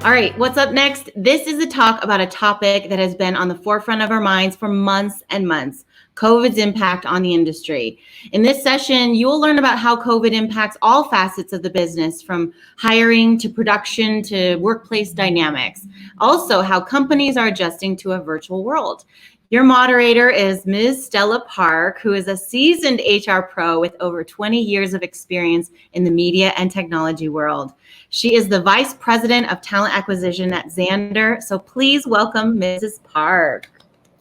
All right, what's up next? This is a talk about a topic that has been on the forefront of our minds for months and months: COVID's impact on the industry. In this session, you will learn about how COVID impacts all facets of the business, from hiring to production to workplace dynamics. Also, how companies are adjusting to a virtual world. Your moderator is Ms. Stella Park, who is a seasoned HR pro with over 20 years of experience in the media and technology world. She is the Vice President of Talent Acquisition at Xandr. So please welcome Mrs. Park.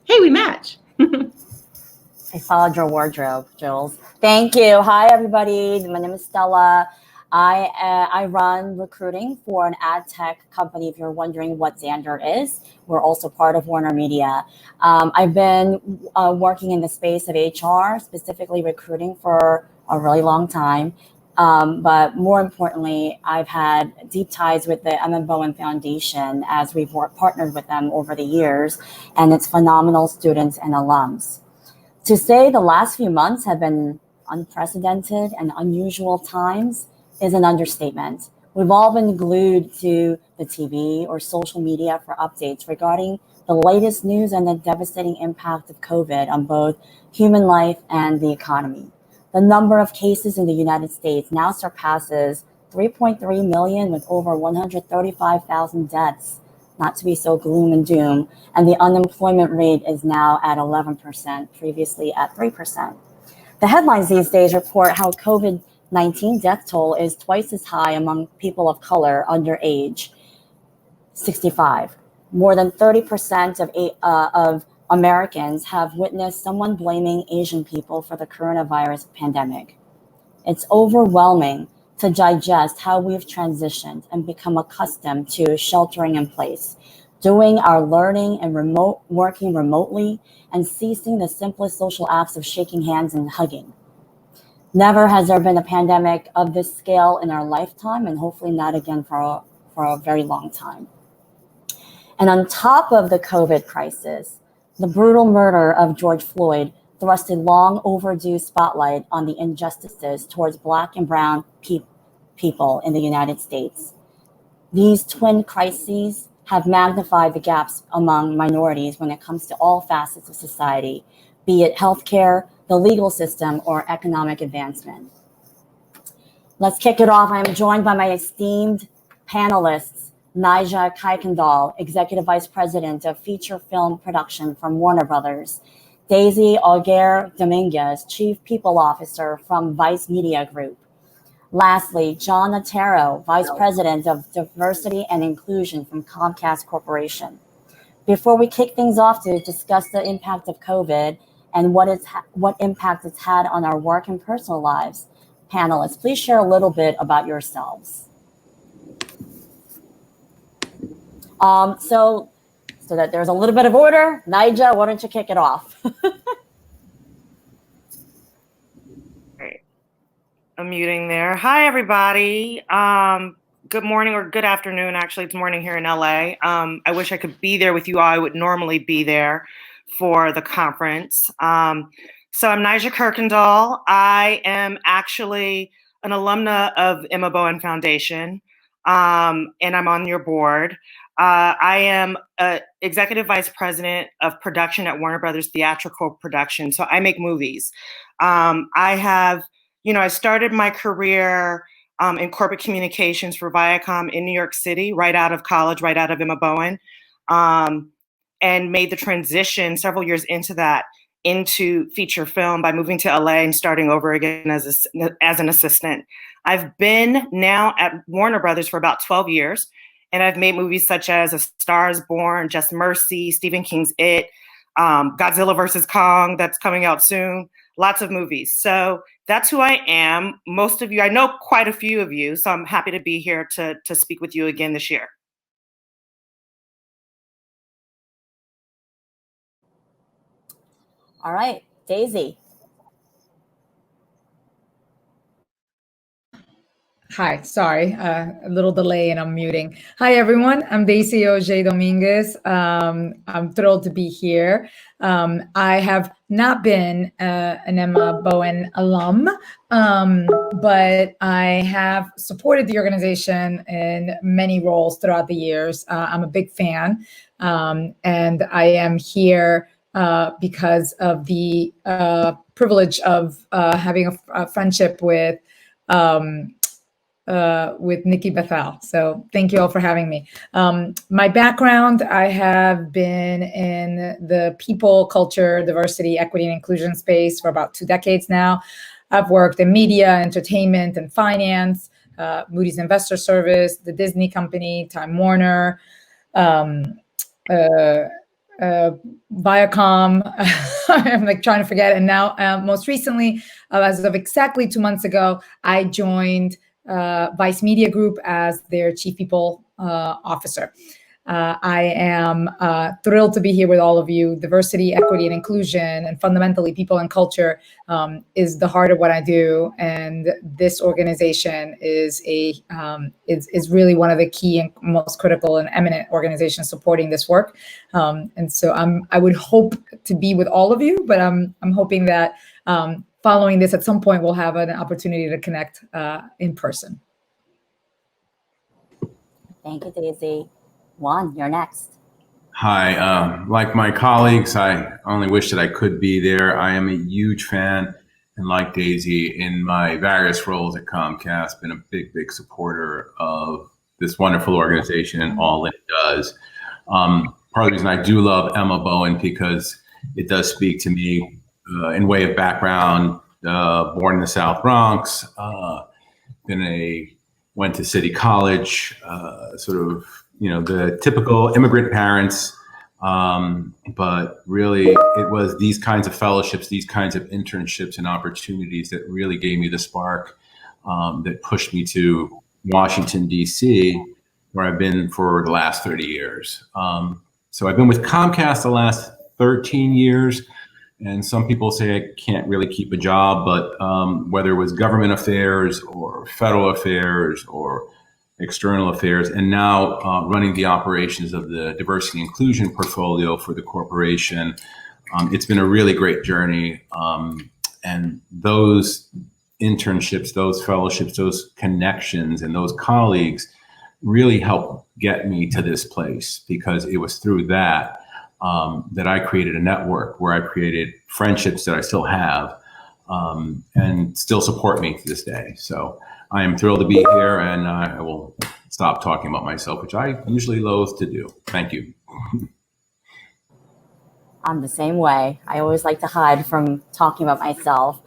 Hey, we match. I followed your wardrobe, Jules. Thank you. Hi, everybody. My name is Stella. I run recruiting for an ad tech company. If you're wondering what Xandr is, we're also part of Warner Media. I've been working in the space of HR, specifically recruiting, for a really long time. But more importantly, I've had deep ties with the Emma Bowen Foundation as we've partnered with them over the years, and it's phenomenal students and alums. To say the last few months have been unprecedented and unusual times is an understatement. We've all been glued to the TV or social media for updates regarding the latest news and the devastating impact of COVID on both human life and the economy. The number of cases in the United States now surpasses 3.3 million, with over 135,000 deaths. Not to be so gloom and doom, and the unemployment rate is now at 11%, previously at 3%. The headlines these days report how COVID-19 death toll is twice as high among people of color under age 65. More than 30% of Americans have witnessed someone blaming Asian people for the coronavirus pandemic. It's overwhelming to digest how we've transitioned and become accustomed to sheltering in place, doing our learning and working remotely, and ceasing the simplest social acts of shaking hands and hugging. Never has there been a pandemic of this scale in our lifetime, and hopefully not again for a very long time. And on top of the COVID crisis, the brutal murder of George Floyd thrust a long overdue spotlight on the injustices towards Black and Brown people in the United States. These twin crises have magnified the gaps among minorities when it comes to all facets of society, be it healthcare, the legal system, or economic advancement. Let's kick it off. I am joined by my esteemed panelists, Naija Kuykendall, Executive Vice President of Feature Film Production from Warner Brothers; Daisy Auger Dominguez, Chief People Officer from Vice Media Group; lastly, Juan Otero, Vice President of Diversity and Inclusion from Comcast Corporation. Before we kick things off to discuss the impact of COVID and what impact it's had on our work and personal lives, panelists, please share a little bit about yourselves. So that there's a little bit of order, Naija, why don't you kick it off? Great. I'm muting there. Hi, everybody. Good morning or good afternoon. Actually, it's morning here in LA. I wish I could be there with you all. I would normally be there for the conference. So I'm Naija Kuykendall. I am actually an alumna of Emma Bowen Foundation, and I'm on your board. I am Executive Vice President of Production at Warner Brothers Theatrical Production. So I make movies. I started my career in corporate communications for Viacom in New York City, right out of college, right out of Emma Bowen, and made the transition several years into that into feature film by moving to LA and starting over again as an assistant. I've been now at Warner Brothers for about 12 years. And I've made movies such as A Star is Born, Just Mercy, Stephen King's It, Godzilla vs. Kong, that's coming out soon, lots of movies. So that's who I am. Most of you, I know quite a few of you, so I'm happy to be here to speak with you again this year. All right, Daisy. Hi, sorry, a little delay and I'm muting. Hi, everyone. I'm Daisy Oj Dominguez. I'm thrilled to be here. I have not been an Emma Bowen alum, but I have supported the organization in many roles throughout the years. I'm a big fan, and I am here because of the privilege of having a friendship with Nikki Bethel. So thank you all for having me. My background, I have been in the people, culture, diversity, equity, and inclusion space for about 2 decades now. I've worked in media, entertainment, and finance, Moody's Investor Service, the Disney Company, Time Warner, Viacom. I'm like trying to forget. And now, most recently, as of exactly 2 months ago, I joined Vice Media Group as their Chief People Officer. I am thrilled to be here with all of you. Diversity, equity, and inclusion, and fundamentally people and culture is the heart of what I do. And this organization is really one of the key and most critical and eminent organizations supporting this work. And so I would hope to be with all of you, but I'm hoping that following this, at some point, we'll have an opportunity to connect in person. Thank you, Daisy. Juan, you're next. Hi, like my colleagues, I only wish that I could be there. I am a huge fan, and like Daisy, in my various roles at Comcast, been a big supporter of this wonderful organization and all it does. Part of the reason I do love Emma Bowen, because it does speak to me in way of background. Born in the South Bronx, went to City College, sort of, the typical immigrant parents, but really it was these kinds of fellowships, these kinds of internships and opportunities that really gave me the spark that pushed me to Washington, D.C., where I've been for the last 30 years. So I've been with Comcast the last 13 years, and some people say I can't really keep a job, but whether it was government affairs or federal affairs or external affairs, and now running the operations of the diversity inclusion portfolio for the corporation. It's been a really great journey. And those internships, those fellowships, those connections, and those colleagues really helped get me to this place, because it was through that that I created a network where I created friendships that I still have and still support me to this day. So I am thrilled to be here, and I will stop talking about myself, which I usually loathe to do. Thank you. I'm the same way. I always like to hide from talking about myself.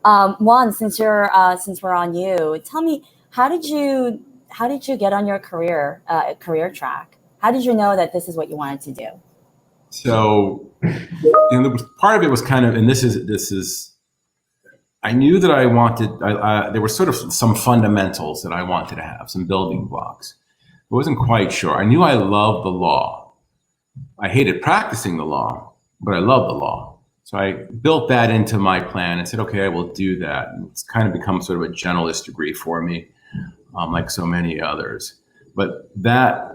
Juan, since we're on you, tell me, how did you get on your career track? How did you know that this is what you wanted to do? So, part of it was kind of, and this is. I knew that I wanted, there were sort of some fundamentals that I wanted to have, some building blocks. I wasn't quite sure. I knew I loved the law. I hated practicing the law, but I loved the law. So I built that into my plan and said, okay, I will do that. And it's kind of become sort of a generalist degree for me, like so many others. But that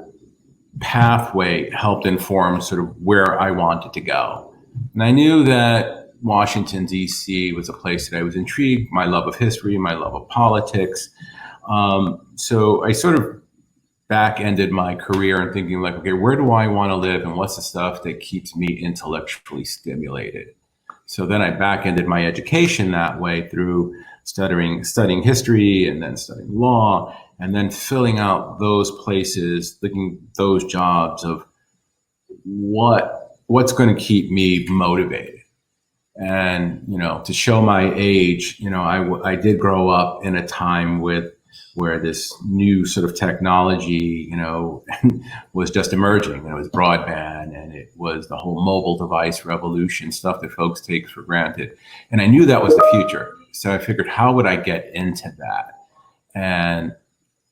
pathway helped inform sort of where I wanted to go. And I knew that Washington, D.C. was a place that I was intrigued, my love of history, my love of politics. So I sort of back-ended my career and thinking like, okay, where do I want to live, and what's the stuff that keeps me intellectually stimulated? So then I back-ended my education that way through studying history and then studying law, and then filling out those places, looking those jobs of what's going to keep me motivated. And, to show my age, I did grow up in a time where this new sort of technology, was just emerging. It was broadband, and it was the whole mobile device revolution, stuff that folks take for granted. And I knew that was the future. So I figured, how would I get into that? And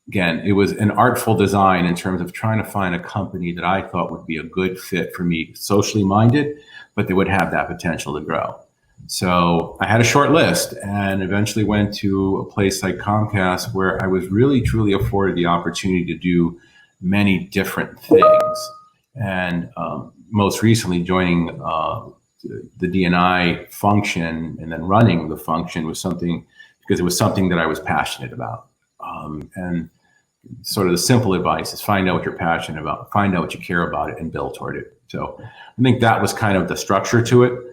again, it was an artful design in terms of trying to find a company that I thought would be a good fit for me, socially minded, but they would have that potential to grow. So I had a short list and eventually went to a place like Comcast where I was really, truly afforded the opportunity to do many different things. And most recently joining the D&I function and then running the function was something, because it was something that I was passionate about. And sort of the simple advice is find out what you're passionate about, find out what you care about it, and build toward it. So I think that was kind of the structure to it.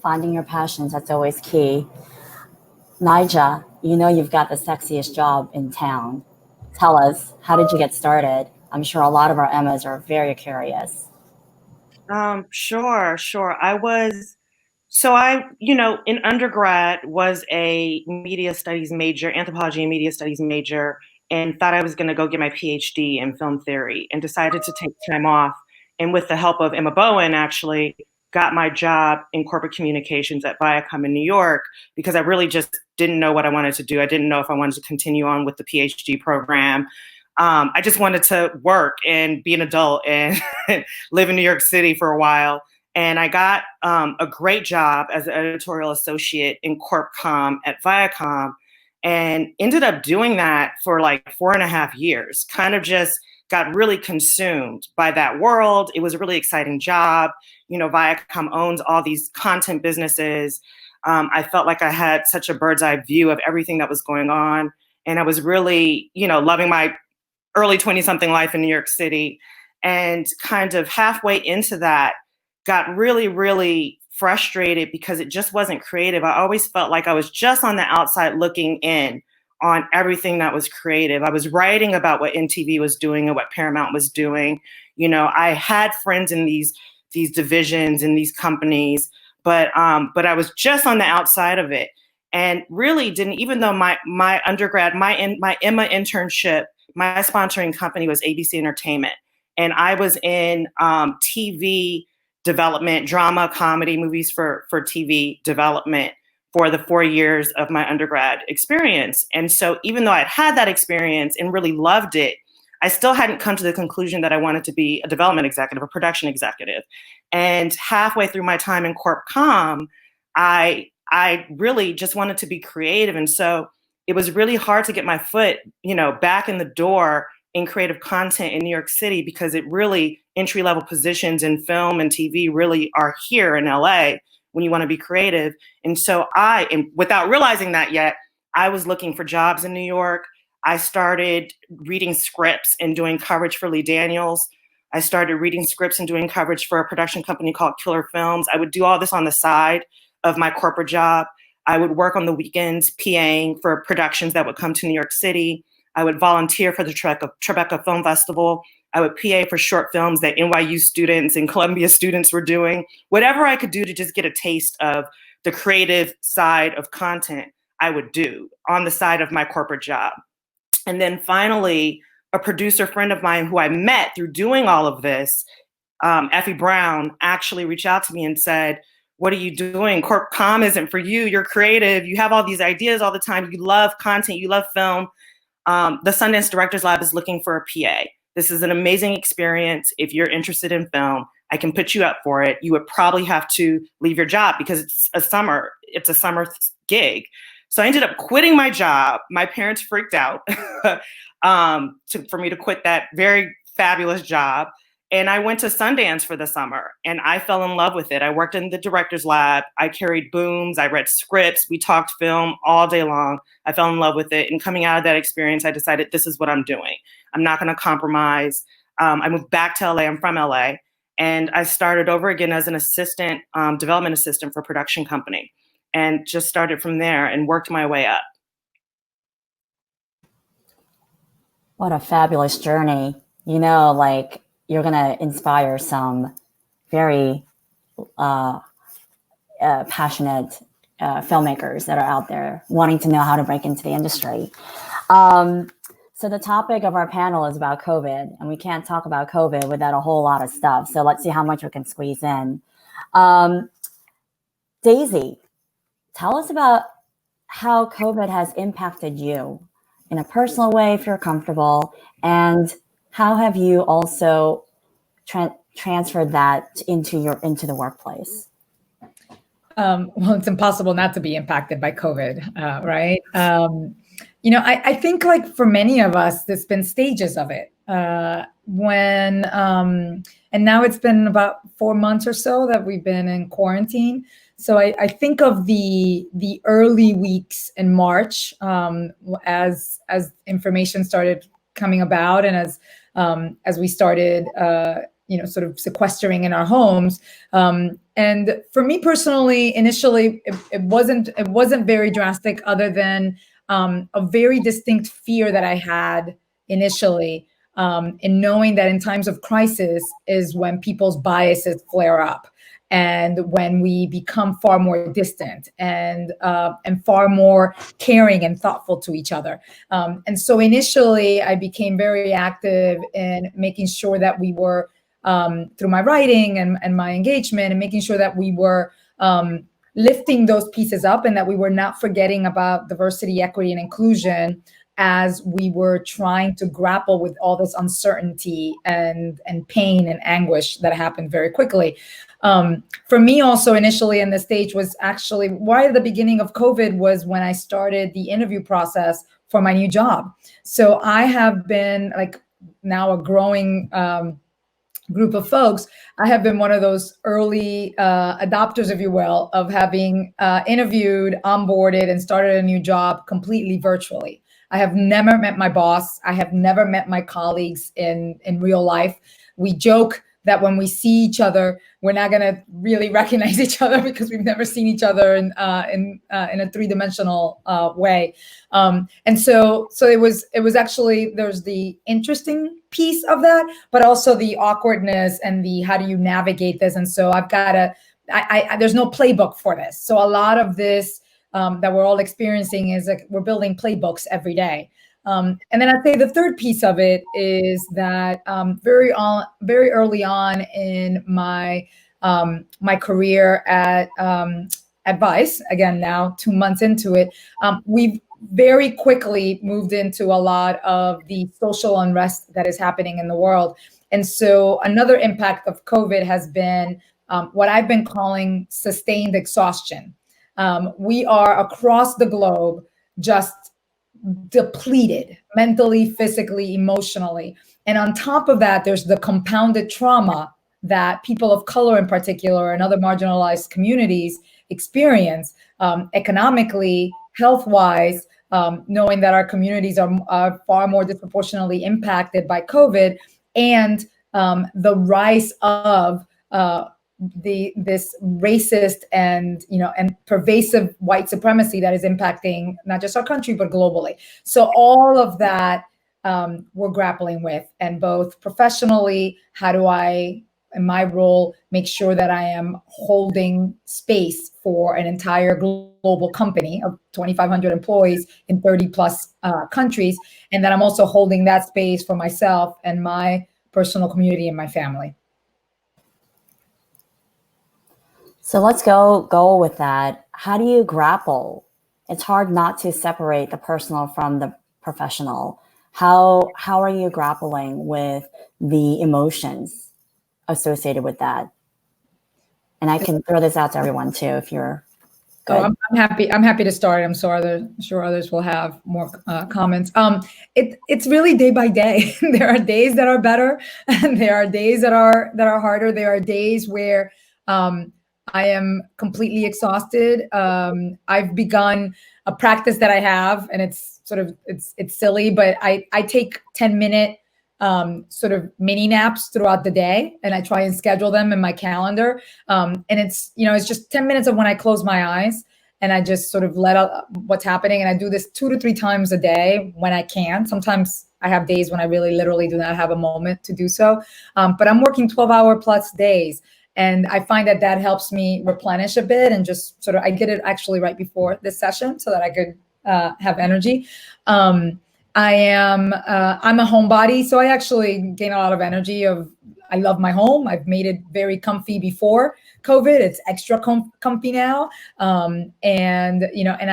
Finding your passions, that's always key. Nija, you know you've got the sexiest job in town. Tell us, how did you get started? I'm sure a lot of our Emmas are very curious. Sure. I, in undergrad was a media studies major, anthropology and media studies major, and thought I was going to go get my PhD in film theory, and decided to take time off. And with the help of Emma Bowen, actually got my job in corporate communications at Viacom in New York, because I really just didn't know what I wanted to do. I didn't know if I wanted to continue on with the PhD program. I just wanted to work and be an adult and live in New York City for a while. And I got a great job as an editorial associate in Corp Com at Viacom, and ended up doing that for like 4.5 years. Kind of just got really consumed by that world. It was a really exciting job. Viacom owns all these content businesses. I felt like I had such a bird's eye view of everything that was going on. And I was really, loving my early 20-something life in New York City. And kind of halfway into that, got really, really frustrated because it just wasn't creative. I always felt like I was just on the outside looking in on everything that was creative. I was writing about what MTV was doing and what Paramount was doing. I had friends in these divisions and these companies, but I was just on the outside of it, and really didn't. Even though my undergrad, my Emma internship, my sponsoring company was ABC Entertainment, and I was in TV development, drama, comedy, movies for TV development for the 4 years of my undergrad experience. And so even though I'd had that experience and really loved it, I still hadn't come to the conclusion that I wanted to be a development executive, a production executive. And halfway through my time in Corp Com, I really just wanted to be creative. And so it was really hard to get my foot, back in the door in creative content in New York City, because it really, entry-level positions in film and TV really are here in LA when you want to be creative. And so and without realizing that yet, I was looking for jobs in New York. I started reading scripts and doing coverage for Lee Daniels. I started reading scripts and doing coverage for a production company called Killer Films. I would do all this on the side of my corporate job. I would work on the weekends PAing for productions that would come to New York City. I would volunteer for the Tribeca Film Festival. I would PA for short films that NYU students and Columbia students were doing. Whatever I could do to just get a taste of the creative side of content, I would do on the side of my corporate job. And then finally, a producer friend of mine who I met through doing all of this, Effie Brown, actually reached out to me and said, "What are you doing? Corp Com isn't for you. You're creative. You have all these ideas all the time. You love content. You love film. The Sundance Directors Lab is looking for a PA. This is an amazing experience. If you're interested in film, I can put you up for it. You would probably have to leave your job because it's a summer gig." So I ended up quitting my job. My parents freaked out for me to quit that very fabulous job. And I went to Sundance for the summer, and I fell in love with it. I worked in the director's lab. I carried booms. I read scripts. We talked film all day long. I fell in love with it. And coming out of that experience, I decided this is what I'm doing. I'm not going to compromise. I moved back to LA. I'm from LA. And I started over again as an assistant, development assistant for a production company, and just started from there and worked my way up. What a fabulous journey. You're going to inspire some very passionate filmmakers that are out there wanting to know how to break into the industry. So the topic of our panel is about COVID, and we can't talk about COVID without a whole lot of stuff. So let's see how much we can squeeze in. Daisy, tell us about how COVID has impacted you in a personal way, if you're comfortable, and how have you also transfer that into the workplace? Well, it's impossible not to be impacted by COVID, right? I think like for many of us, there's been stages of it. And now it's been about 4 months or so that we've been in quarantine. So I think of the early weeks in March, as information started coming about, and as we started, sort of sequestering in our homes. And for me personally, initially, it wasn't very drastic, other than a very distinct fear that I had initially, in knowing that in times of crisis is when people's biases flare up, and when we become far more distant and far more caring and thoughtful to each other. And so initially, I became very active in making sure that we were, through my writing and my engagement, and making sure that we were lifting those pieces up, and that we were not forgetting about diversity, equity, and inclusion as we were trying to grapple with all this uncertainty and pain and anguish that happened very quickly. For me also, initially in this stage, was actually right at the beginning of COVID, was when I started the interview process for my new job. So I have been, like, now a growing group of folks, I have been one of those early adopters, if you will, of having interviewed, onboarded, and started a new job completely virtually. I have never met my boss. I have never met my colleagues in real life. We joke that when we see each other, we're not going to really recognize each other, because we've never seen each other in a three-dimensional way. And so it was actually, there's the interesting piece of that, but also the awkwardness and the how do you navigate this. And so I've got to, there's no playbook for this. So a lot of this that we're all experiencing is like we're building playbooks every day. And then I'd say the third piece of it is that very early on in my career at Vice, again now 2 months into it, we've very quickly moved into a lot of the social unrest that is happening in the world. And so another impact of COVID has been what I've been calling sustained exhaustion. We are across the globe just depleted mentally, physically, emotionally. And on top of that, there's the compounded trauma that people of color in particular and other marginalized communities experience economically, health-wise, knowing that our communities are far more disproportionately impacted by COVID, and the rise of this racist and pervasive white supremacy that is impacting not just our country but globally. So all of that we're grappling with, and both professionally, how do I, in my role, make sure that I am holding space for an entire global company of 2,500 employees in 30 plus countries, and that I'm also holding that space for myself and my personal community and my family. So let's go with that. How do you grapple? It's hard not to separate the personal from the professional. How are you grappling with the emotions associated with that? And I can throw this out to everyone too, if you're good. Oh, I'm happy to start. I'm sure others will have more comments. It's really day by day. There are days that are better, and there are days that are harder. There are days where I am completely exhausted. I've begun a practice that I have, and it's silly, but I take 10-minute sort of mini naps throughout the day, and I try and schedule them in my calendar. And it's just 10 minutes of when I close my eyes and I just sort of let out what's happening. And I do this 2 to 3 times a day when I can. Sometimes I have days when I really literally do not have a moment to do so. But I'm working 12-hour plus days. And I find that helps me replenish a bit, and just sort of, I did it actually right before this session so that I could have energy. I'm a homebody, so I actually gain a lot of energy. I love my home. I've made it very comfy before COVID. It's extra comfy now. And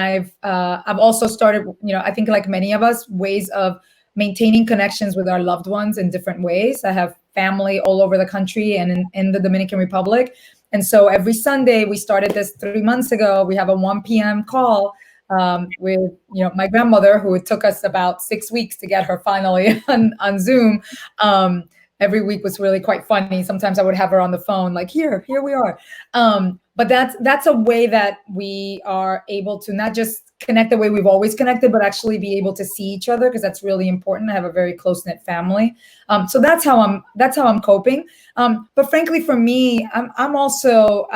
I've also started, I think like many of us, ways of maintaining connections with our loved ones in different ways. I have family all over the country and in the Dominican Republic. And so every Sunday, we started this 3 months ago, we have a 1 p.m. call with my grandmother, who it took us about 6 weeks to get her finally on Zoom. Every week was really quite funny. Sometimes I would have her on the phone, like, here we are. But that's a way that we are able to not just connect the way we've always connected, but actually be able to see each other, because that's really important. I have a very close-knit family. So that's how I'm coping. But frankly, for me, I'm also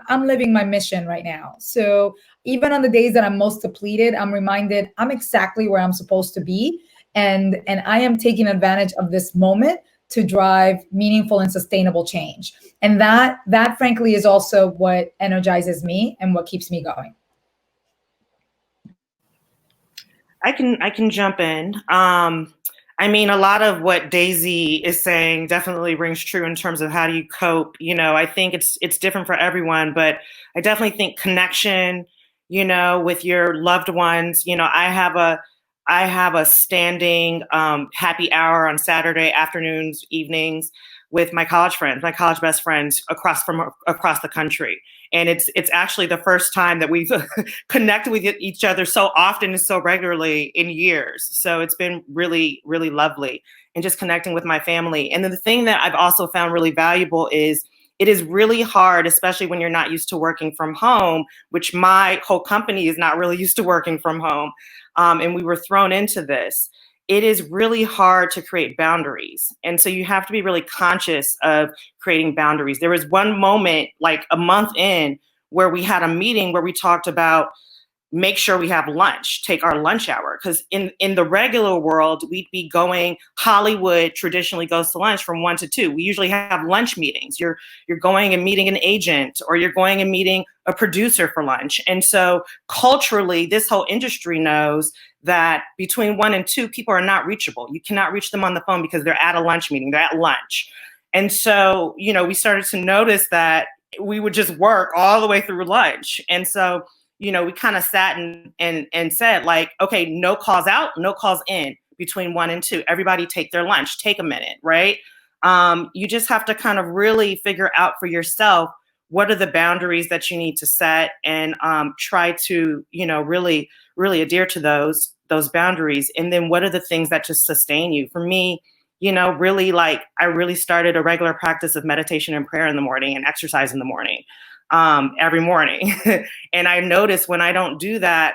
living my mission right now. So even on the days that I'm most depleted, I'm reminded I'm exactly where I'm supposed to be. And I am taking advantage of this moment to drive meaningful and sustainable change. And that frankly is also what energizes me and what keeps me going. I can jump in. I mean, a lot of what Daisy is saying definitely rings true in terms of how do you cope. I think it's different for everyone, but I definitely think connection, with your loved ones. I have a standing happy hour on Saturday afternoons, evenings with my college best friends across the country. And it's actually the first time that we've connected with each other so often and so regularly in years. So it's been really, really lovely, and just connecting with my family. And then the thing that I've also found really valuable is it is really hard, especially when you're not used to working from home, which my whole company is not really used to working from home. And we were thrown into this. It is really hard to create boundaries. And so you have to be really conscious of creating boundaries. There was one moment, like a month in, where we had a meeting where we talked about make sure we have lunch, take our lunch hour. Because in the regular world, we'd be going, Hollywood traditionally goes to lunch from 1 to 2. We usually have lunch meetings. You're going and meeting an agent, or you're going and meeting a producer for lunch. And so culturally, this whole industry knows that between 1 and 2, people are not reachable. You cannot reach them on the phone because they're at a lunch meeting, they're at lunch. And so, we started to notice that we would just work all the way through lunch. And so, we kind of sat and said, like, okay, no calls out, no calls in between 1 and 2. Everybody take their lunch, take a minute, right? You just have to kind of really figure out for yourself, what are the boundaries that you need to set, and try to, really, really adhere to those boundaries. And then what are the things that just sustain you? For me, really, like, I really started a regular practice of meditation and prayer in the morning and exercise in the morning. Every morning. And I notice when I don't do that,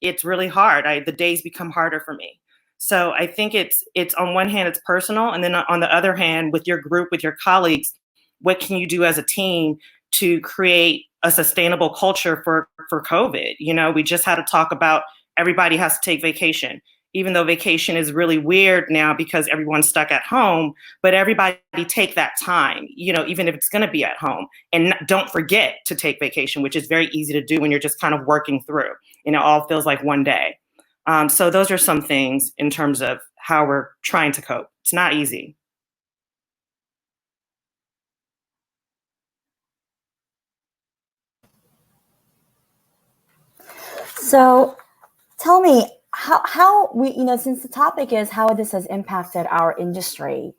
it's really hard. The days become harder for me. So I think it's on one hand, it's personal. And then on the other hand, with your group, with your colleagues, what can you do as a team to create a sustainable culture for COVID? We just had to talk about everybody has to take vacation, even though vacation is really weird now because everyone's stuck at home, but everybody take that time, even if it's going to be at home, and don't forget to take vacation, which is very easy to do when you're just kind of working through, it all feels like one day. So those are some things in terms of how we're trying to cope. It's not easy. So tell me, how we, since the topic is how this has impacted our industry,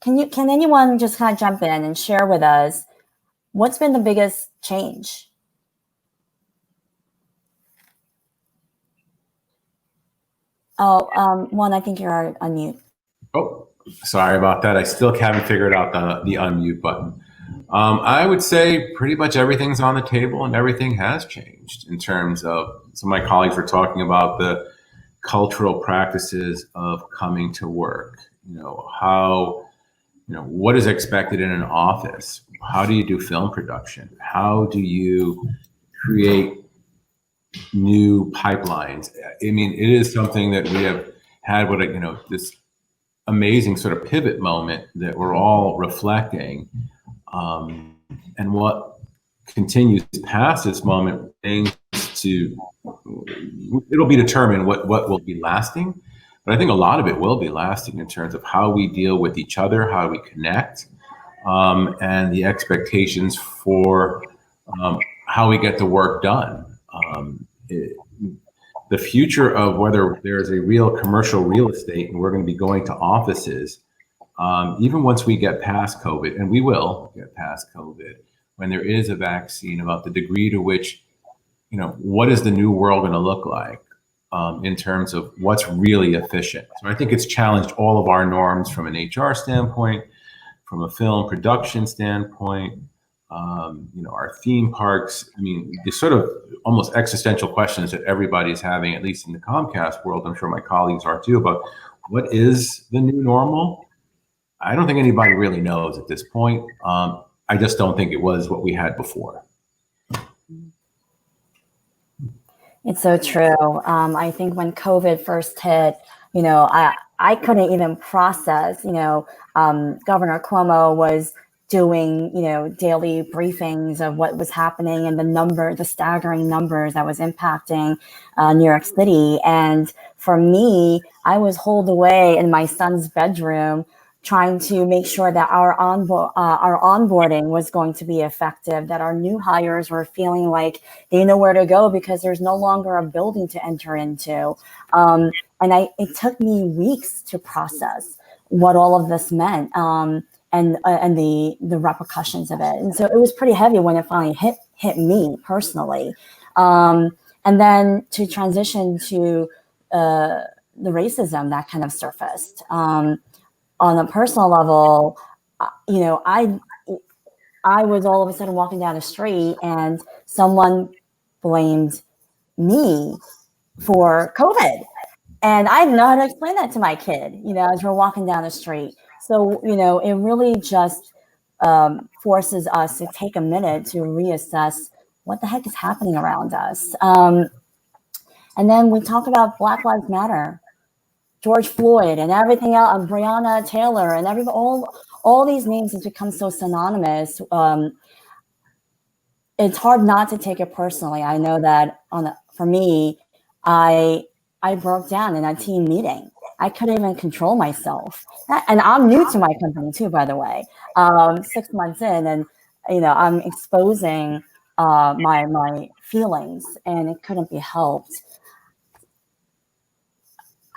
can anyone just kind of jump in and share with us what's been the biggest change? Oh, Juan, I think you're on mute. Oh, sorry about that. I still haven't figured out the unmute button. I would say pretty much everything's on the table and everything has changed in terms of, some of my colleagues were talking about the cultural practices of coming to work, what is expected in an office? How do you do film production? How do you create new pipelines? I mean, it is something that we have had this amazing sort of pivot moment that we're all reflecting. And what continues past this moment, it'll be determined what will be lasting. But I think a lot of it will be lasting in terms of how we deal with each other, how we connect, and the expectations for how we get the work done. the future of whether there's a real commercial real estate and we're going to be going to offices, even once we get past COVID, and we will get past COVID, when there is a vaccine, about the degree to which, what is the new world going to look like in terms of what's really efficient. So I think it's challenged all of our norms from an HR standpoint, from a film production standpoint, our theme parks. I mean, the sort of almost existential questions that everybody's having, at least in the Comcast world, I'm sure my colleagues are too, about what is the new normal? I don't think anybody really knows at this point. I just don't think it was what we had before. It's so true. I think when COVID first hit, I couldn't even process, Governor Cuomo was doing, daily briefings of what was happening and the staggering numbers that was impacting New York City. And for me, I was holed away in my son's bedroom trying to make sure that our onboarding was going to be effective, that our new hires were feeling like they know where to go because there's no longer a building to enter into. And it took me weeks to process what all of this meant and the repercussions of it. And so it was pretty heavy when it finally hit me personally. And then to transition to the racism that kind of surfaced. On a personal level, I was all of a sudden walking down the street and someone blamed me for COVID. And I didn't know how to explain that to my kid, as we're walking down the street. So, it really just forces us to take a minute to reassess what the heck is happening around us. And then we talk about Black Lives Matter, George Floyd, and everything else, and Breonna Taylor, and all these names have become so synonymous. It's hard not to take it personally. I know that for me, I broke down in a team meeting. I couldn't even control myself, and I'm new to my company too, by the way. 6 months in, and I'm exposing my feelings, and it couldn't be helped.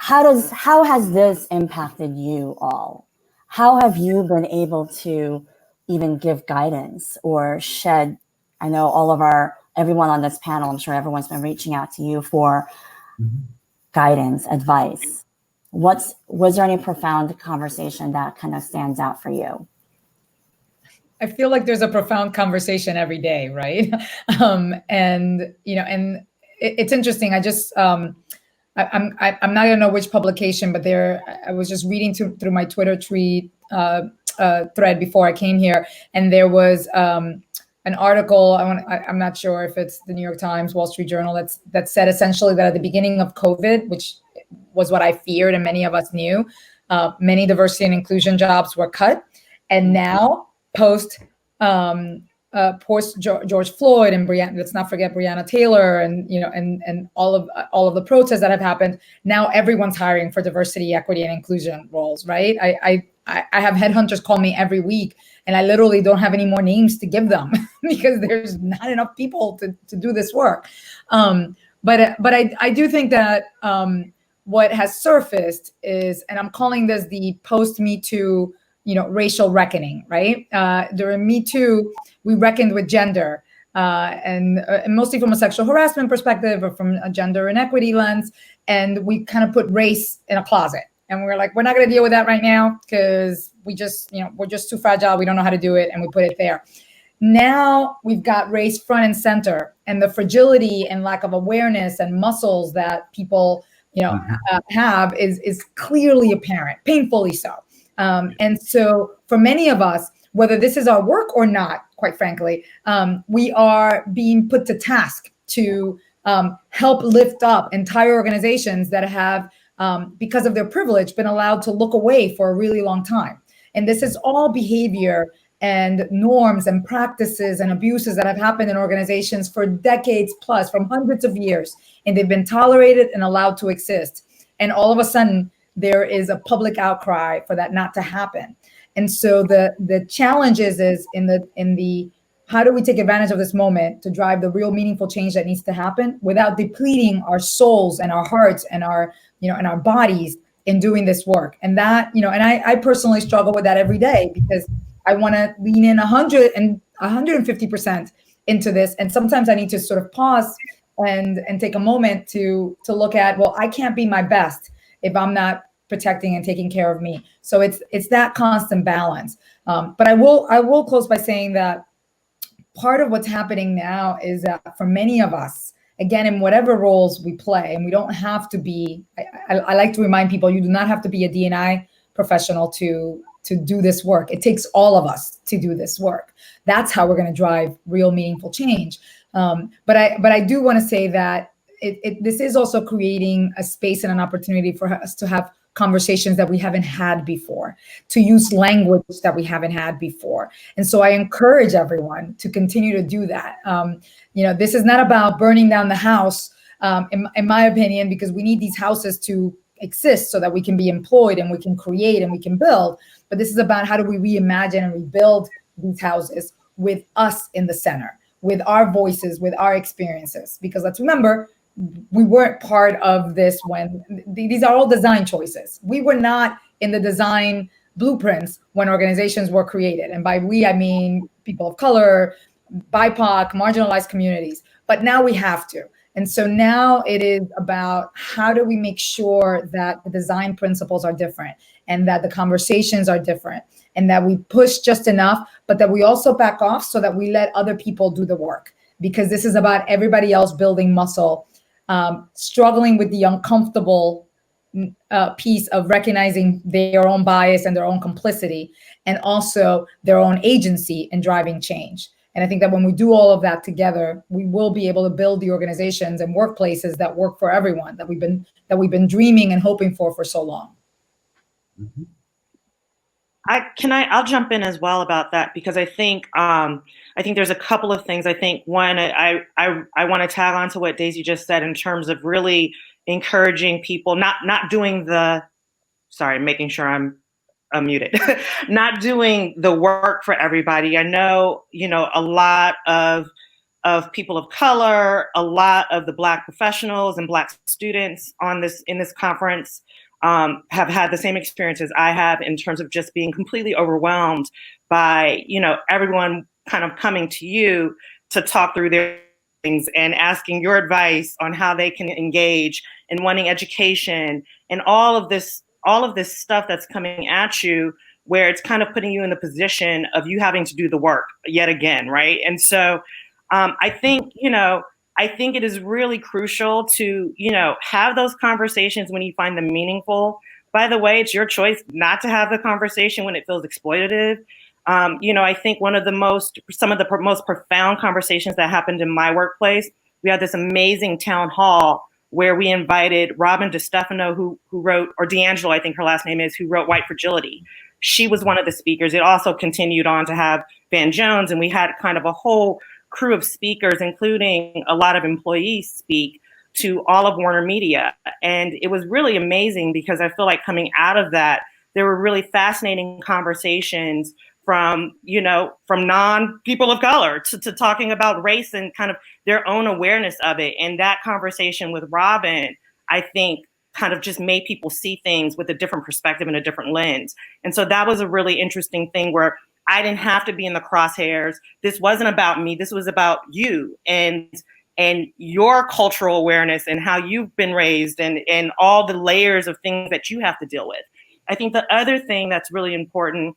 How has this impacted you all? How have you been able to even give guidance or shed? I know everyone on this panel, I'm sure everyone's been reaching out to you for guidance, advice. Was there any profound conversation that kind of stands out for you? I feel like there's a profound conversation every day, right? And it's interesting. I just I'm not gonna know which publication, but I was just reading through my Twitter thread before I came here, and there was an article. I'm not sure if it's the New York Times, Wall Street Journal, that said essentially that at the beginning of COVID, which was what I feared and many of us knew, many diversity and inclusion jobs were cut, and now post George Floyd and let's not forget Breonna Taylor and all of the protests that have happened. Now everyone's hiring for diversity, equity, and inclusion roles, right? I have headhunters call me every week, and I literally don't have any more names to give them because there's not enough people to do this work. But I do think that what has surfaced is, and I'm calling this the post-Me Too, racial reckoning, right? During Me Too, we reckoned with gender, and mostly from a sexual harassment perspective or from a gender inequity lens. And we kind of put race in a closet. And we're like, we're not going to deal with that right now because we're just too fragile. We don't know how to do it. And we put it there. Now we've got race front and center, and the fragility and lack of awareness and muscles that people, have is clearly apparent, painfully so. And so for many of us, whether this is our work or not, quite frankly, we are being put to task to help lift up entire organizations that have, because of their privilege, been allowed to look away for a really long time. And this is all behavior and norms and practices and abuses that have happened in organizations for decades plus, from hundreds of years, and they've been tolerated and allowed to exist. And all of a sudden, there is a public outcry for that not to happen. And so the challenge is in the how do we take advantage of this moment to drive the real meaningful change that needs to happen without depleting our souls and our hearts and our, and our bodies in doing this work? And that, and I personally struggle with that every day, because I want to lean in 150% into this. And sometimes I need to sort of pause and take a moment to look at, well, I can't be my best if I'm not protecting and taking care of me. So it's that constant balance. But I will close by saying that part of what's happening now is that for many of us, again, in whatever roles we play, and we don't have to be, I like to remind people, you do not have to be a D&I professional to do this work. It takes all of us to do this work. That's how we're going to drive real meaningful change. But I do want to say that this is also creating a space and an opportunity for us to have conversations that we haven't had before, to use language that we haven't had before. And so I encourage everyone to continue to do that. This is not about burning down the house, in my opinion, because we need these houses to exist so that we can be employed and we can create and we can build. But this is about how do we reimagine and rebuild these houses with us in the center, with our voices, with our experiences. Because let's remember, we weren't part of this when these are all design choices. We were not in the design blueprints when organizations were created. And by we, I mean people of color, BIPOC, marginalized communities. But now we have to. And so now it is about how do we make sure that the design principles are different and that the conversations are different and that we push just enough, but that we also back off so that we let other people do the work. Because this is about everybody else building muscle, struggling with the uncomfortable piece of recognizing their own bias and their own complicity, and also their own agency in driving change. And I think that when we do all of that together, we will be able to build the organizations and workplaces that work for everyone, that we've been dreaming and hoping for so long. Mm-hmm. I'll jump in as well about that, because I think there's a couple of things. I think one, I want to tag on to what Daisy just said in terms of really encouraging people, not doing making sure I'm unmuted, not doing the work for everybody. I know, a lot of people of color, a lot of the Black professionals and Black students in this conference have had the same experiences I have in terms of just being completely overwhelmed by, everyone kind of coming to you to talk through their things and asking your advice on how they can engage and wanting education and all of this stuff that's coming at you, where it's kind of putting you in the position of you having to do the work yet again, right? And so I think it is really crucial to, have those conversations when you find them meaningful. By the way, it's your choice not to have the conversation when it feels exploitative. I think some of the most profound conversations that happened in my workplace, we had this amazing town hall where we invited Robin DiStefano, who wrote, or D'Angelo, I think her last name is, who wrote White Fragility. She was one of the speakers. It also continued on to have Van Jones, and we had kind of a whole crew of speakers, including a lot of employees, speak to all of Warner Media. And it was really amazing because I feel like coming out of that, there were really fascinating conversations from non-people of color to talking about race and kind of their own awareness of it. And that conversation with Robin, I think, kind of just made people see things with a different perspective and a different lens. And so that was a really interesting thing where I didn't have to be in the crosshairs. This wasn't about me. This was about you and your cultural awareness and how you've been raised and all the layers of things that you have to deal with. I think the other thing that's really important,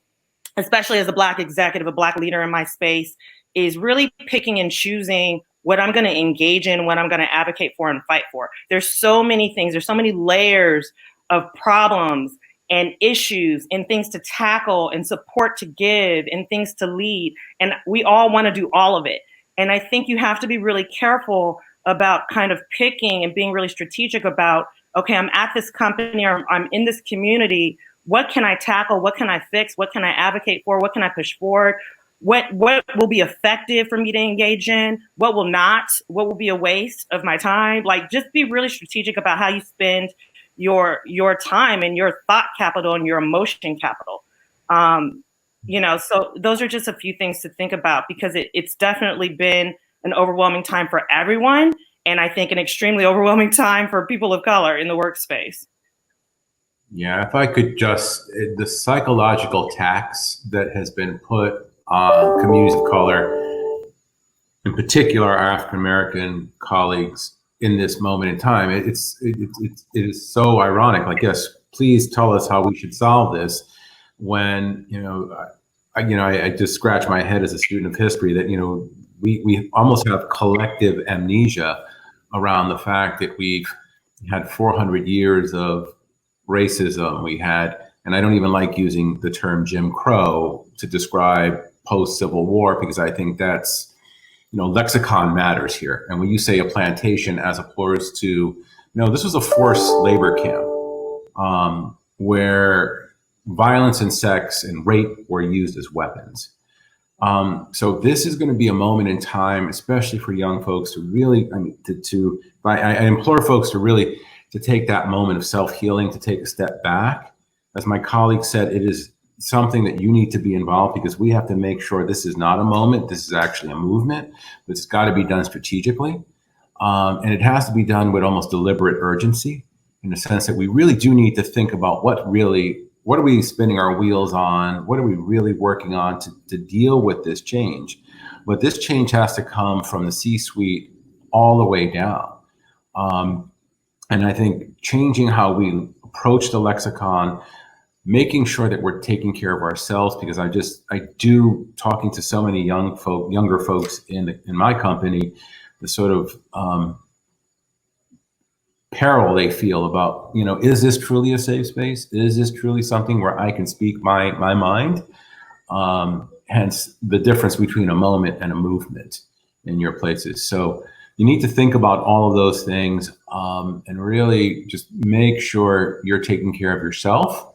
especially as a Black executive, a Black leader in my space, is really picking and choosing what I'm going to engage in, what I'm going to advocate for and fight for. There's so many things. There's so many layers of problems and issues and things to tackle and support to give and things to lead. And we all want to do all of it. And I think you have to be really careful about kind of picking and being really strategic about, okay, I'm at this company or I'm in this community. What can I tackle? What can I fix? What can I advocate for? What can I push forward? What will be effective for me to engage in? What will not? What will be a waste of my time? Like, just be really strategic about how you spend your time and your thought capital and your emotion capital. So those are just a few things to think about, because it's definitely been an overwhelming time for everyone. And I think an extremely overwhelming time for people of color in the workspace. Yeah, if I could just, the psychological tax that has been put on communities of color, in particular our African American colleagues in this moment in time, it is so ironic. Like, yes, please tell us how we should solve this, when I just scratch my head as a student of history that we almost have collective amnesia around the fact that we've had 400 years of racism. We had, and I don't even like using the term Jim Crow to describe post-Civil War, because I think that's, lexicon matters here. And when you say a plantation as opposed to, this was a forced labor camp, where violence and sex and rape were used as weapons. So this is going to be a moment in time, especially for young folks, to really, I implore folks to take that moment of self-healing, to take a step back. As my colleague said, it is something that you need to be involved, because we have to make sure this is not a moment. This is actually a movement, but it's got to be done strategically. And it has to be done with almost deliberate urgency, in the sense that we really do need to think about what are we spinning our wheels on? What are we really working on to deal with this change? But this change has to come from the C-suite all the way down. And I think changing how we approach the lexicon, making sure that we're taking care of ourselves, because talking to so many younger folks in my company, the sort of peril they feel about, is this truly a safe space? Is this truly something where I can speak my mind? Hence the difference between a moment and a movement in your places. So you need to think about all of those things, and really just make sure you're taking care of yourself,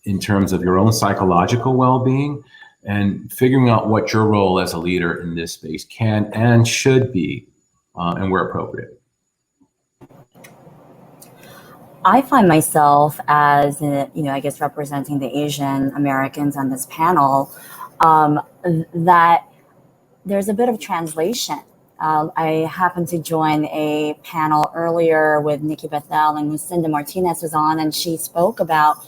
in terms of your own psychological well-being, and figuring out what your role as a leader in this space can and should be, and where appropriate. I find myself as, I guess, representing the Asian Americans on this panel, that there's a bit of translation. I happened to join a panel earlier with Nikki Bethel, and Lucinda Martinez was on, and she spoke about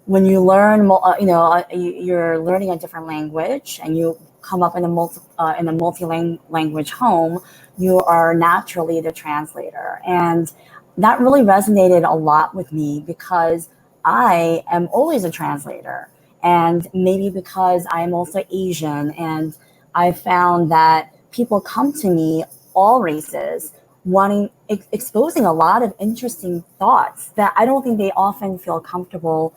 when you learn, you're learning a different language, and you come up in a multi-language home, you are naturally the translator. And that really resonated a lot with me, because I am always a translator, and maybe because I'm also Asian, and I found that people come to me, all races, exposing a lot of interesting thoughts that I don't think they often feel comfortable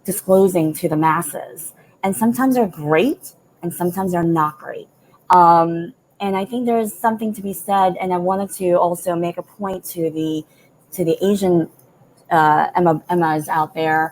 disclosing to the masses. And sometimes they're great, and sometimes they're not great. And I think there's something to be said, and I wanted to also make a point to the Asian Emmas out there.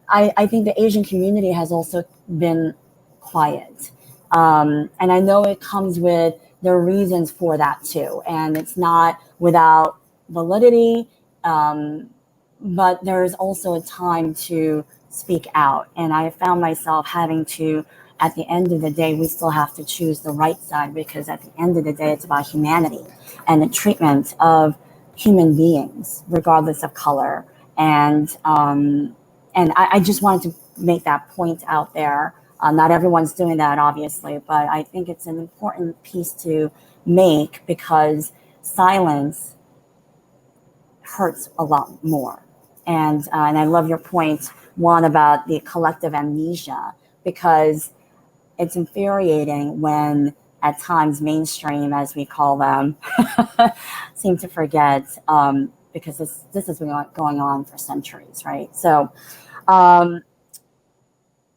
I think the Asian community has also been quiet. And I know it comes with their reasons for that too. And it's not without validity, but there's also a time to speak out. And I found myself having to, at the end of the day, we still have to choose the right side, because at the end of the day, it's about humanity and the treatment of human beings, regardless of color. And I just wanted to make that point out there. Not everyone's doing that, obviously, but I think it's an important piece to make, because silence hurts a lot more. And I love your point, Juan, about the collective amnesia, because it's infuriating when, at times, mainstream, as we call them, seem to forget, because this has been going on for centuries, right? So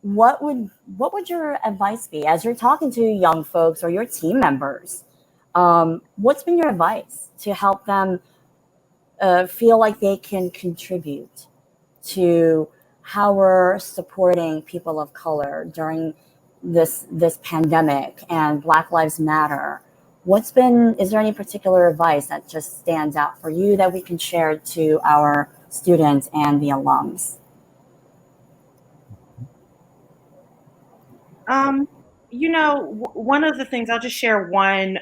what would your advice be as you're talking to young folks or your team members? What's been your advice to help them feel like they can contribute to how we're supporting people of color during this pandemic and Black Lives Matter? Is there any particular advice that just stands out for you that we can share to our students and the alums? One of the things, I'll just share one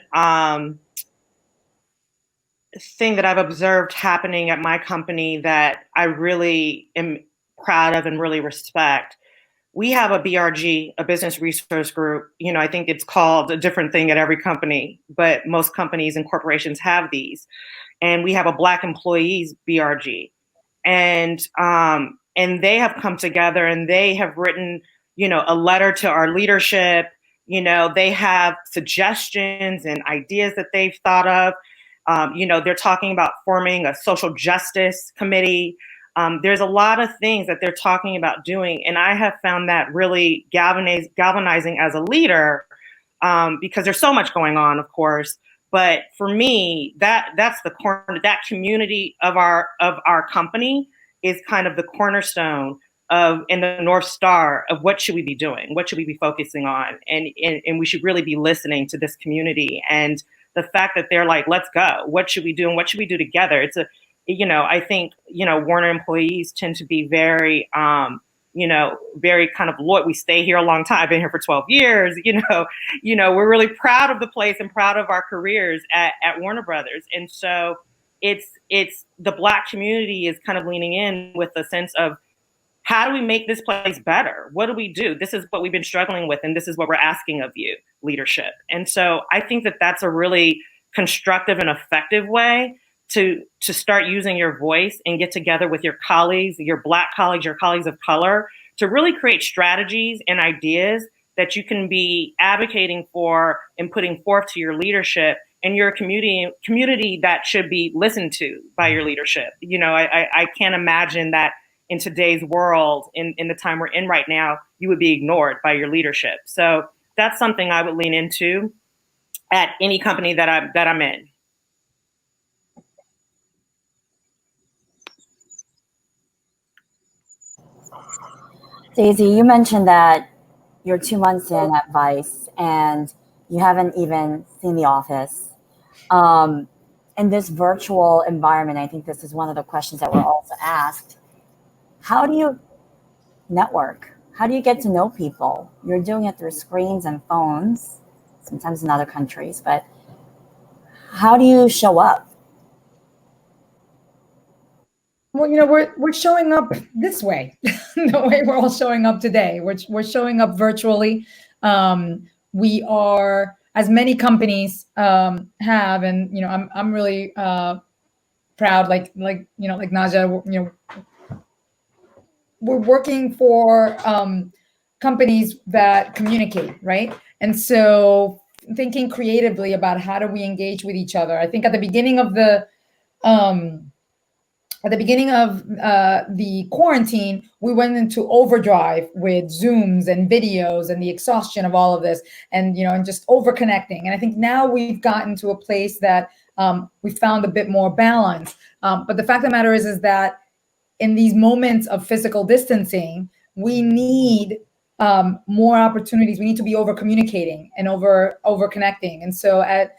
thing that I've observed happening at my company that I really am proud of and really respect. We have a BRG, a business resource group. I think it's called a different thing at every company, but most companies and corporations have these. And we have a Black employees BRG. And they have come together and they have written, a letter to our leadership. They have suggestions and ideas that they've thought of. They're talking about forming a social justice committee. There's a lot of things that they're talking about doing. And I have found that really galvanizing as a leader, because there's so much going on, of course. But for me, that's the corner, that community of our company is kind of the cornerstone and the North Star of what should we be doing? What should we be focusing on? And we should really be listening to this community. And the fact that they're like, let's go. What should we do? And what should we do together? I think, Warner employees tend to be very, very kind of loyal. We stay here a long time. I've been here for 12 years. We're really proud of the place and proud of our careers at Warner Brothers. And so it's the Black community is kind of leaning in with a sense of, how do we make this place better? What do we do? This is what we've been struggling with, and this is what we're asking of you, leadership. And so I think that that's a really constructive and effective way to start using your voice and get together with your colleagues, your Black colleagues, your colleagues of color, to really create strategies and ideas that you can be advocating for and putting forth to your leadership and your community that should be listened to by your leadership. I can't imagine that in today's world, in the time we're in right now, you would be ignored by your leadership. So that's something I would lean into at any company that I'm in. Daisy, you mentioned that you're 2 months in at Vice and you haven't even seen the office. In this virtual environment, I think this is one of the questions that we're also asked. How do you network? How do you get to know people? You're doing it through screens and phones, sometimes in other countries, but how do you show up? Well, we're showing up this way, the way we're all showing up today. We're showing up virtually. We are, as many companies have, and I'm really proud, like Naja, we're working for companies that communicate, right? And so thinking creatively about how do we engage with each other. I think at the beginning of the quarantine, we went into overdrive with Zooms and videos and the exhaustion of all of this, and just over connecting. And I think now we've gotten to a place that we found a bit more balance. But the fact of the matter is that in these moments of physical distancing, we need more opportunities. We need to be over communicating and over connecting. And so at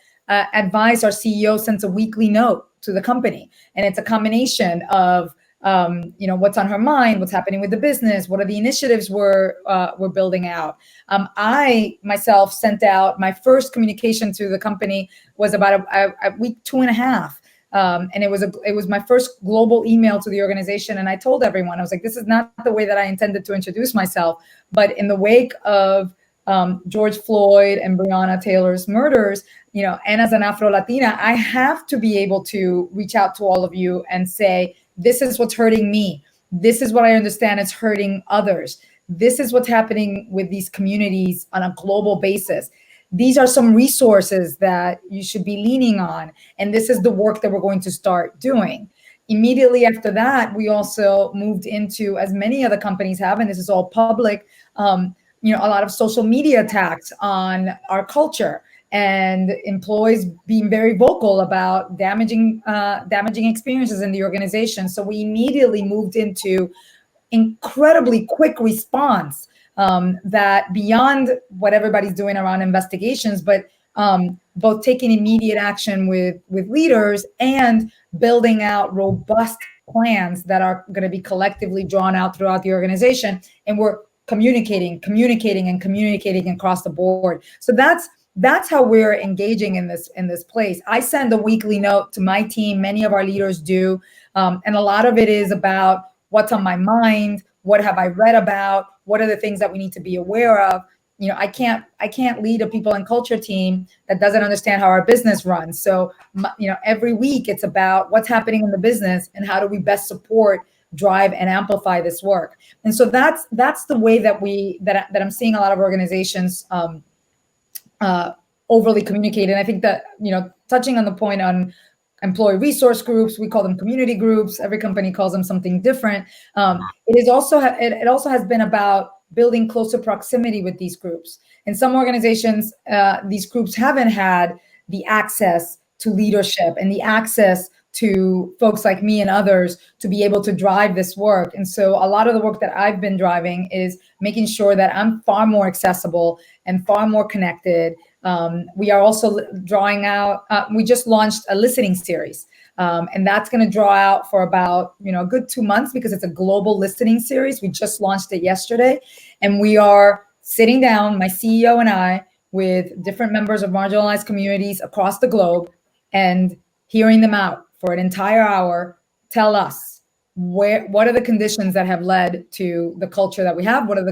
Vice, our CEO sends a weekly note to the company, and it's a combination of what's on her mind, what's happening with the business, what are the initiatives we're building out. I myself sent out my first communication to the company was about a week 2.5. And it was my first global email to the organization. And I told everyone, I was like, this is not the way that I intended to introduce myself. But in the wake of George Floyd and Breonna Taylor's murders, and as an Afro-Latina, I have to be able to reach out to all of you and say, this is what's hurting me. This is what I understand is hurting others. This is what's happening with these communities on a global basis. These are some resources that you should be leaning on. And this is the work that we're going to start doing. Immediately after that, we also moved into, as many other companies have, and this is all public, a lot of social media attacks on our culture and employees being very vocal about damaging experiences in the organization. So we immediately moved into incredibly quick response that beyond what everybody's doing around investigations, but both taking immediate action with leaders and building out robust plans that are going to be collectively drawn out throughout the organization. And we're communicating across the board. So that's how we're engaging in this place. I send a weekly note to my team. Many of our leaders do. And a lot of it is about what's on my mind, what have I read about, what are the things that we need to be aware of. I can't lead a people and culture team that doesn't understand how our business runs. So, every week it's about what's happening in the business and how do we best support, drive, and amplify this work. And so that's the way that I'm seeing a lot of organizations overly communicate. And I think that, touching on the point on employee resource groups, we call them community groups. Every company calls them something different. It also has been about building closer proximity with these groups. In some organizations, these groups haven't had the access to leadership and the access to folks like me and others to be able to drive this work. And so a lot of the work that I've been driving is making sure that I'm far more accessible and far more connected. We are also drawing out, we just launched a listening series. And that's going to draw out for about, a good 2 months because it's a global listening series. We just launched it yesterday. And we are sitting down, my CEO and I, with different members of marginalized communities across the globe and hearing them out for an entire hour. Tell us what are the conditions that have led to the culture that we have? What are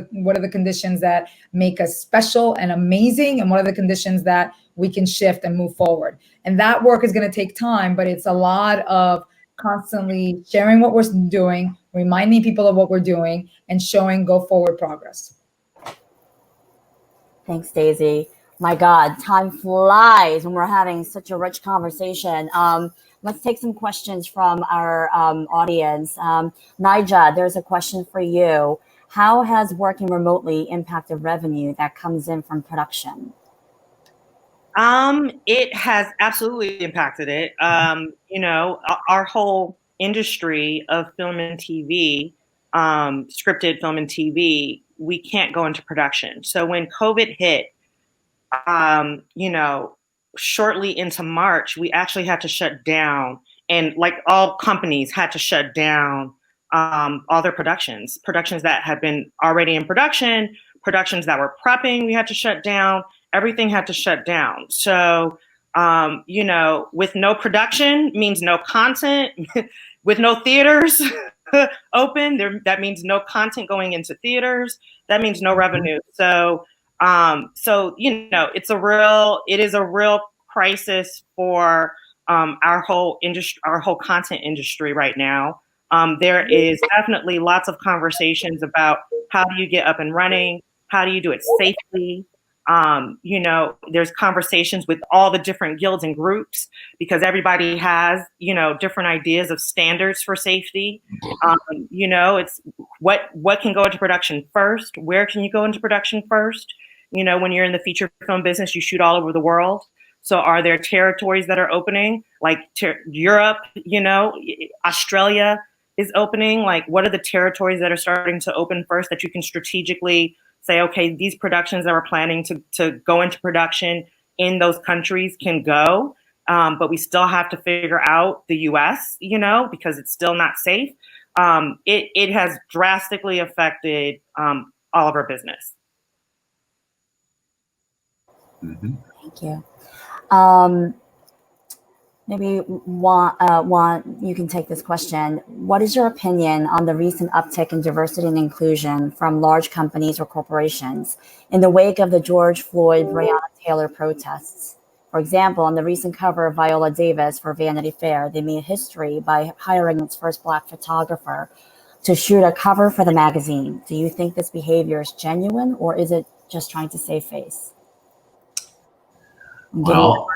the conditions that make us special and amazing? And what are the conditions that we can shift and move forward? And that work is going to take time, but it's a lot of constantly sharing what we're doing, reminding people of what we're doing, and showing go forward progress. Thanks, Daisy. My God, time flies when we're having such a rich conversation. Let's take some questions from our audience. Nija, there's a question for you. How has working remotely impacted revenue that comes in from production? It has absolutely impacted it. Our whole industry of film and TV, scripted film and TV, we can't go into production. So when COVID hit, shortly into March, we actually had to shut down, and like all companies had to shut down all their productions that had been already in production, productions that were prepping, we had to shut down. Everything had to shut down. So, with no production means no content. With no theaters open, that means no content going into theaters. That means no revenue. So it is a real crisis for our whole industry, our whole content industry right now. There is definitely lots of conversations about how do you get up and running, how do you do it safely. There's conversations with all the different guilds and groups because everybody has, different ideas of standards for safety. It's what can go into production first? Where can you go into production first? When you're in the feature film business, you shoot all over the world. So are there territories that are opening, like Europe, Australia is opening? Like, what are the territories that are starting to open first that you can strategically say, okay, these productions that we're planning to go into production in those countries can go, but we still have to figure out the US, because it's still not safe. It has drastically affected all of our business. Mm-hmm. Thank you. Maybe Juan, you can take this question. What is your opinion on the recent uptick in diversity and inclusion from large companies or corporations in the wake of the George Floyd Breonna Taylor protests? For example, on the recent cover of Viola Davis for Vanity Fair, they made history by hiring its first Black photographer to shoot a cover for the magazine. Do you think this behavior is genuine, or is it just trying to save face? Well,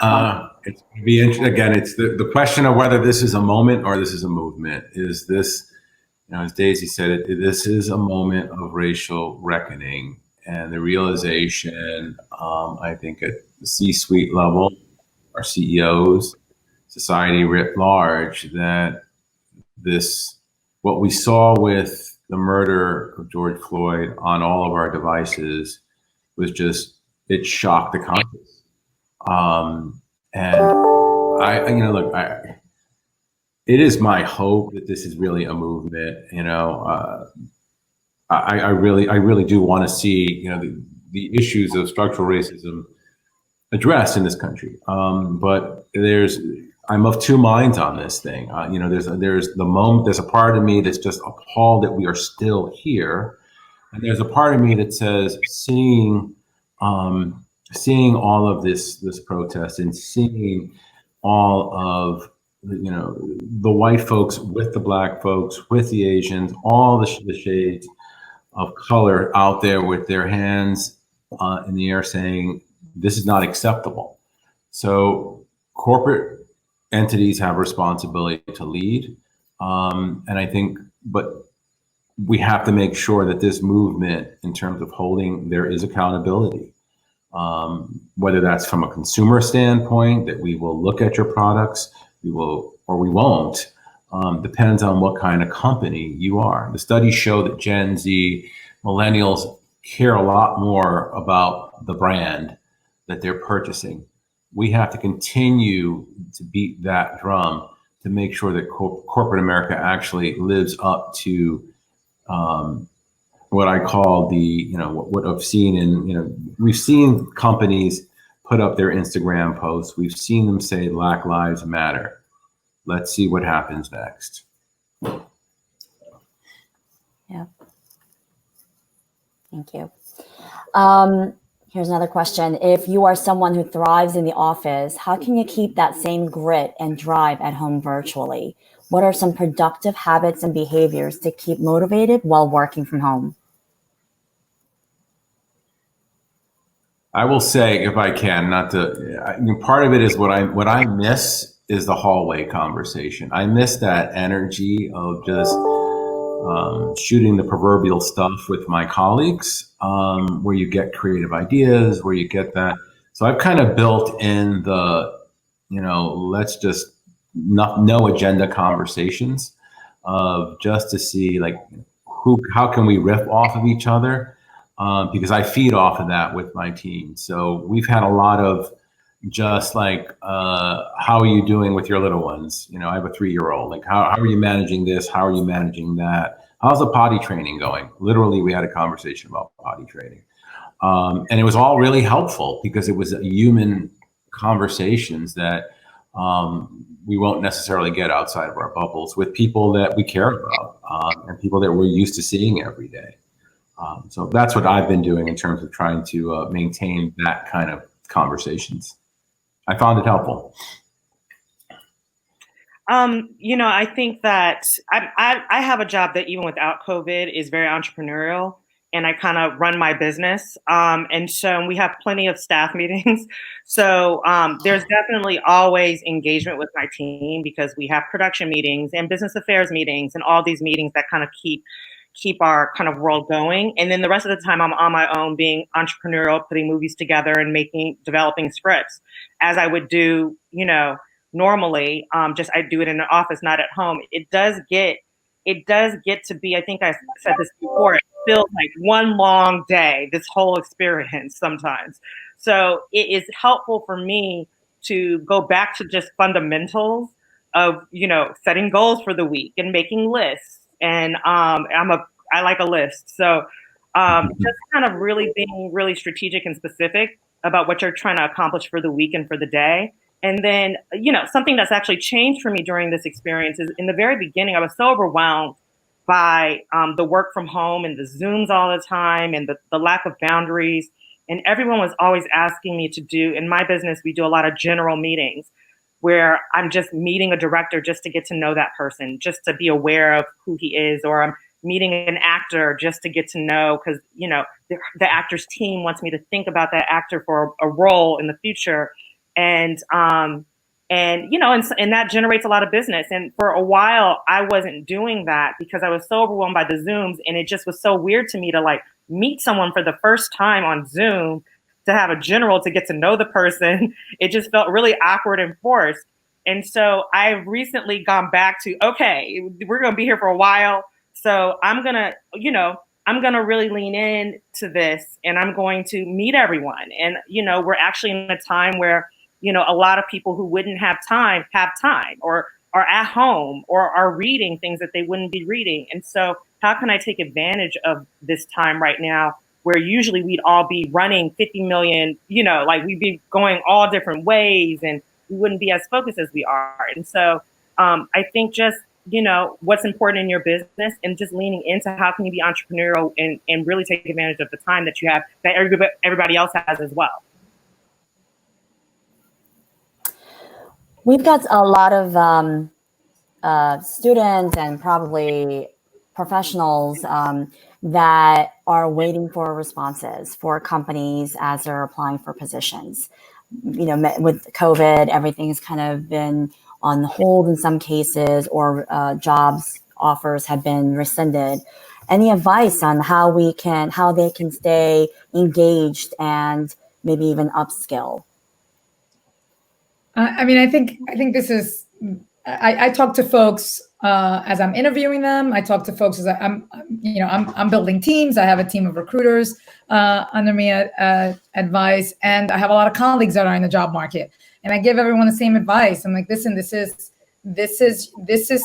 it's going to be interesting. Again, it's the question of whether this is a moment or this is a movement. Is this, as Daisy said, this is a moment of racial reckoning and the realization, I think at the C-suite level, our CEOs, society writ large, that what we saw with the murder of George Floyd on all of our devices was it shocked the conscience. It is my hope that this is really a movement. I really do want to see, you know, the issues of structural racism addressed in this country. But I'm of two minds on this thing. You know, there's a part of me that's just appalled that we are still here, and there's a part of me that says seeing all of this protest and seeing all of, you know, the white folks with the black folks, with the Asians, all the shades of color out there with their hands in the air saying, this is not acceptable. So corporate entities have a responsibility to lead. And I think, but we have to make sure that this movement, in terms of holding, there is accountability. Whether that's from a consumer standpoint, that we will look at your products, we will, or we won't, depends on what kind of company you are. The studies show that Gen Z, millennials care a lot more about the brand that they're purchasing. We have to continue to beat that drum to make sure that corporate America actually lives up to what I call what I've seen we've seen companies put up their Instagram posts. We've seen them say Black Lives Matter. Let's see what happens next. Yeah. Thank you. Here's another question. If you are someone who thrives in the office, how can you keep that same grit and drive at home virtually? What are some productive habits and behaviors to keep motivated while working from home? I will say, if I can, part of it is what I miss is the hallway conversation. I miss that energy of just shooting the proverbial stuff with my colleagues, where you get creative ideas, where you get that. So I've kind of built in the, let's just no agenda conversations of just to see like how can we riff off of each other, because I feed off of that with my team. So we've had a lot of just like, how are you doing with your little ones? I have a 3-year-old. Like, how are you managing this? How are you managing that? How's the potty training going? Literally, we had a conversation about potty training. And it was all really helpful because it was human conversations that we won't necessarily get outside of our bubbles with people that we care about, and people that we're used to seeing every day. So that's what I've been doing in terms of trying to maintain that kind of conversations. I found it helpful. I think that I have a job that even without COVID is very entrepreneurial, and I kind of run my business. And so we have plenty of staff meetings. So there's definitely always engagement with my team because we have production meetings and business affairs meetings and all these meetings that kind of keep our kind of world going. And then the rest of the time I'm on my own being entrepreneurial, putting movies together and developing scripts as I would do, normally. Just I do it in the office, not at home. It does get to be, I think I said this before, it feels like one long day, this whole experience sometimes. So it is helpful for me to go back to just fundamentals of, setting goals for the week and making lists. And I like a list. So just kind of really being really strategic and specific about what you're trying to accomplish for the week and for the day. And then, something that's actually changed for me during this experience is in the very beginning, I was so overwhelmed by the work from home and the Zooms all the time and the lack of boundaries. And everyone was always asking me to do, in my business, we do a lot of general meetings where I'm just meeting a director just to get to know that person, just to be aware of who he is, or I'm meeting an actor just to get to know, because, the actor's team wants me to think about that actor for a role in the future. And that generates a lot of business. And for a while, I wasn't doing that because I was so overwhelmed by the Zooms. And it just was so weird to me to like meet someone for the first time on Zoom, to have a general to get to know the person. It just felt really awkward and forced. And so I've recently gone back to, okay, we're going to be here for a while. So I'm going to really lean in to this, and I'm going to meet everyone. And, we're actually in a time where, a lot of people who wouldn't have time or are at home or are reading things that they wouldn't be reading. And so how can I take advantage of this time right now where usually we'd all be running 50 million, like we'd be going all different ways and we wouldn't be as focused as we are. And so I think just, what's important in your business and just leaning into how can you be entrepreneurial and really take advantage of the time that you have that everybody else has as well. We've got a lot of students and probably professionals that are waiting for responses for companies as they're applying for positions. With COVID, everything's kind of been on hold in some cases, or jobs offers have been rescinded. Any advice on how they can stay engaged and maybe even upskill? I think this is. I talk to folks as I'm interviewing them. I talk to folks as I'm building teams. I have a team of recruiters under me at Advice, and I have a lot of colleagues that are in the job market. And I give everyone the same advice. I'm like, listen, this is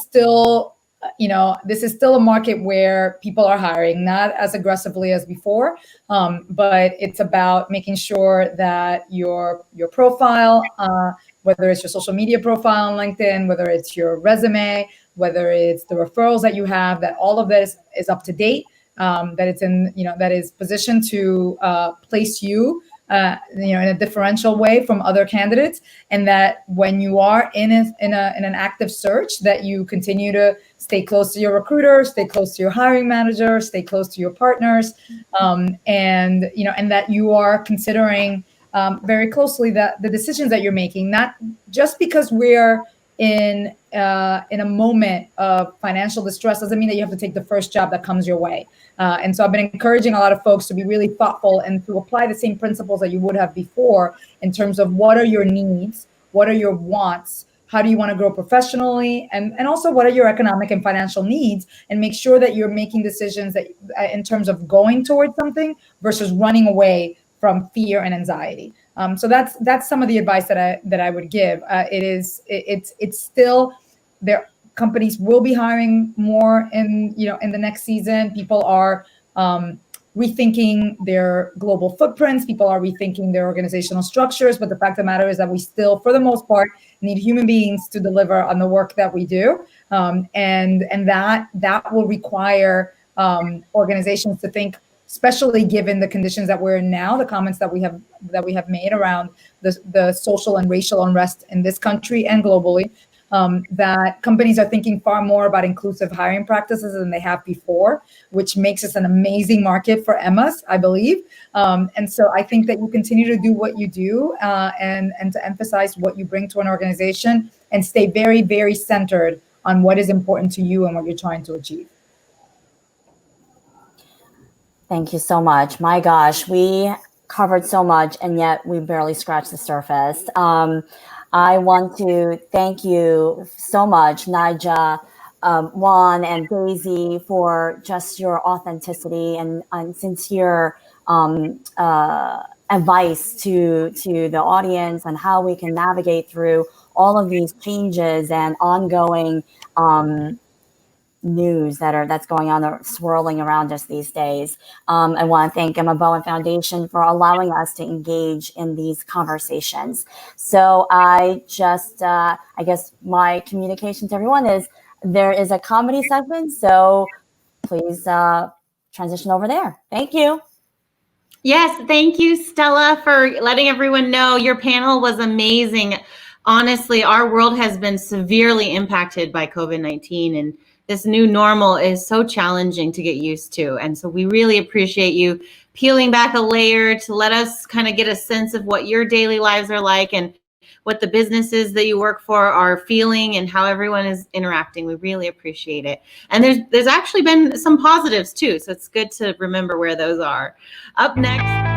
still a market where people are hiring, not as aggressively as before, but it's about making sure that your profile, whether it's your social media profile on LinkedIn, whether it's your resume, whether it's the referrals that you have, that all of this is up to date, that it's that is positioned to place you in a differential way from other candidates, and that when you are in an active search, that you continue to stay close to your recruiter, stay close to your hiring manager, stay close to your partners, and that you are considering very closely the decisions that you're making, not just because we're in a moment of financial distress doesn't mean that you have to take the first job that comes your way. And so I've been encouraging a lot of folks to be really thoughtful and to apply the same principles that you would have before in terms of what are your needs, what are your wants, how do you want to grow professionally, and also what are your economic and financial needs, and make sure that you're making decisions that in terms of going towards something versus running away from fear and anxiety. So that's some of the advice that I would give. It's still there. Companies will be hiring more in the next season. People are rethinking their global footprints. People are rethinking their organizational structures. But the fact of the matter is that we still, for the most part, need human beings to deliver on the work that we do, and that will require organizations to think, especially given the conditions that we're in now, the comments that we have made around the social and racial unrest in this country and globally, that companies are thinking far more about inclusive hiring practices than they have before, which makes us an amazing market for Emmas, I believe. And so I think that you continue to do what you do and to emphasize what you bring to an organization and stay very, very centered on what is important to you and what you're trying to achieve. Thank you so much. My gosh, we covered so much, and yet we barely scratched the surface. I want to thank you so much, Naija, Juan, and Daisy, for just your authenticity and sincere advice to the audience on how we can navigate through all of these changes and ongoing news that's going on or swirling around us these days. I want to thank Emma Bowen Foundation for allowing us to engage in these conversations. So I guess my communication to everyone is there is a comedy segment, so please transition over there. Thank you. Yes, thank you, Stella, for letting everyone know. Your panel was amazing. Honestly, our world has been severely impacted by COVID-19, and this new normal is so challenging to get used to. And so we really appreciate you peeling back a layer to let us kind of get a sense of what your daily lives are like and what the businesses that you work for are feeling and how everyone is interacting. We really appreciate it. And there's actually been some positives too. So it's good to remember where those are. Up next.